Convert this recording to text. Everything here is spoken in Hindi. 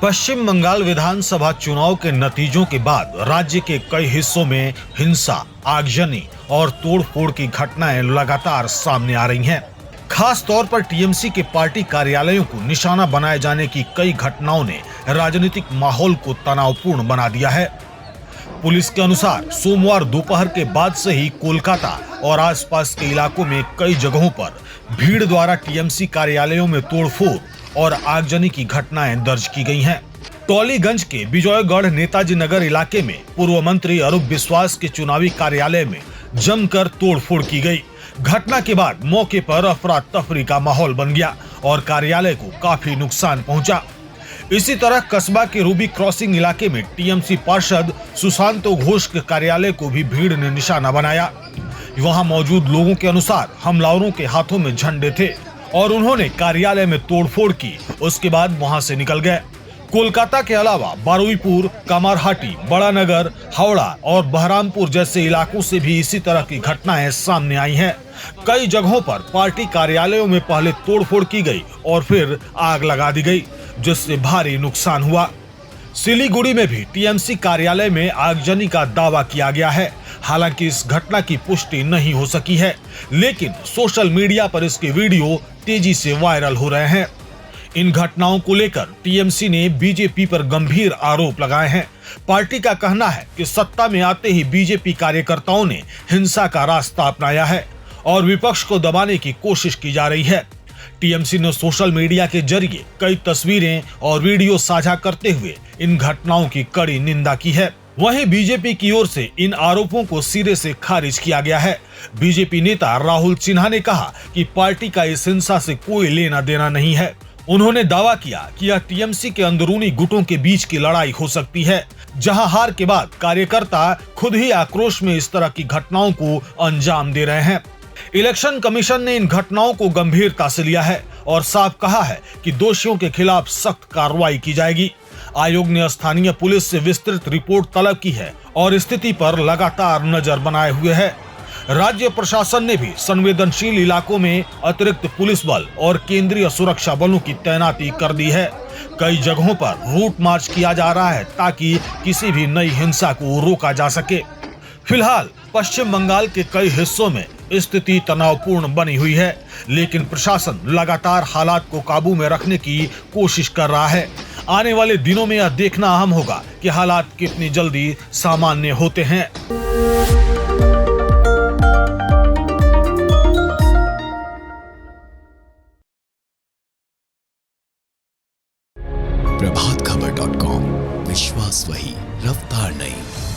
पश्चिम बंगाल विधानसभा चुनाव के नतीजों के बाद राज्य के कई हिस्सों में हिंसा, आगजनी और तोड़फोड़ की घटनाएं लगातार सामने आ रही हैं। खास तौर पर टीएमसी के पार्टी कार्यालयों को निशाना बनाए जाने की कई घटनाओं ने राजनीतिक माहौल को तनावपूर्ण बना दिया है। पुलिस के अनुसार सोमवार दोपहर के बाद से ही कोलकाता और आसपास के इलाकों में कई जगहों पर भीड़ द्वारा टीएमसी कार्यालयों में तोड़फोड़ और आगजनी की घटनाएं दर्ज की गई हैं। टॉलीगंज के विजयगढ़ नेताजी नगर इलाके में पूर्व मंत्री अरूप विश्वास के चुनावी कार्यालय में जमकर तोड़फोड़ की गई। घटना के बाद मौके पर अफरा तफरी का माहौल बन गया और कार्यालय को काफी नुकसान पहुंचा। इसी तरह कस्बा के रूबी क्रॉसिंग इलाके में टीएमसी पार्षद सुशांतो घोष के कार्यालय को भी भीड़ ने निशाना बनाया। वहां मौजूद लोगों के अनुसार हमलावरों के हाथों में झंडे थे और उन्होंने कार्यालय में तोड़फोड़ की। उसके बाद वहां से निकल गए। कोलकाता के अलावा बारुईपुर, कामारहाटी, बड़ा नगर, हावड़ा और बहरामपुर जैसे इलाकों से भी इसी तरह की घटनाएं सामने आई हैं। कई जगहों पर पार्टी कार्यालयों में पहले तोड़फोड़ की गई और फिर आग लगा दी गई, जिससे भारी नुकसान हुआ। सिलीगुड़ी में भी टीएमसी कार्यालय में आगजनी का दावा किया गया है। हालांकि इस घटना की पुष्टि नहीं हो सकी है, लेकिन सोशल मीडिया पर इसके वीडियो तेजी से वायरल हो रहे हैं। इन घटनाओं को लेकर टीएमसी ने बीजेपी पर गंभीर आरोप लगाए हैं। पार्टी का कहना है कि सत्ता में आते ही बीजेपी कार्यकर्ताओं ने हिंसा का रास्ता अपनाया है और विपक्ष को दबाने की कोशिश की जा रही है। टीएमसी ने सोशल मीडिया के जरिए कई तस्वीरें और वीडियो साझा करते हुए इन घटनाओं की कड़ी निंदा की है। वहीं बीजेपी की ओर से इन आरोपों को सिरे से खारिज किया गया है। बीजेपी नेता राहुल सिन्हा ने कहा कि पार्टी का इस हिंसा से कोई लेना देना नहीं है। उन्होंने दावा किया कि यह टीएमसी के अंदरूनी गुटों के बीच की लड़ाई हो सकती है, जहां हार के बाद कार्यकर्ता खुद ही आक्रोश में इस तरह की घटनाओं को अंजाम दे रहे हैं। इलेक्शन कमीशन ने इन घटनाओं को गंभीरता से लिया है और साफ कहा है कि दोषियों के खिलाफ सख्त कार्रवाई की जाएगी। आयोग ने स्थानीय पुलिस से विस्तृत रिपोर्ट तलब की है और स्थिति पर लगातार नजर बनाए हुए है। राज्य प्रशासन ने भी संवेदनशील इलाकों में अतिरिक्त पुलिस बल और केंद्रीय सुरक्षा बलों की तैनाती कर दी है। कई जगहों पर रूट मार्च किया जा रहा है ताकि किसी भी नई हिंसा को रोका जा सके। फिलहाल पश्चिम बंगाल के कई हिस्सों में स्थिति तनावपूर्ण बनी हुई है, लेकिन प्रशासन लगातार हालात को काबू में रखने की कोशिश कर रहा है। आने वाले दिनों में यह देखना अहम होगा कि हालात कितनी जल्दी सामान्य होते हैं। प्रभातखबर.com, विश्वास वही, रफ्तार नहीं।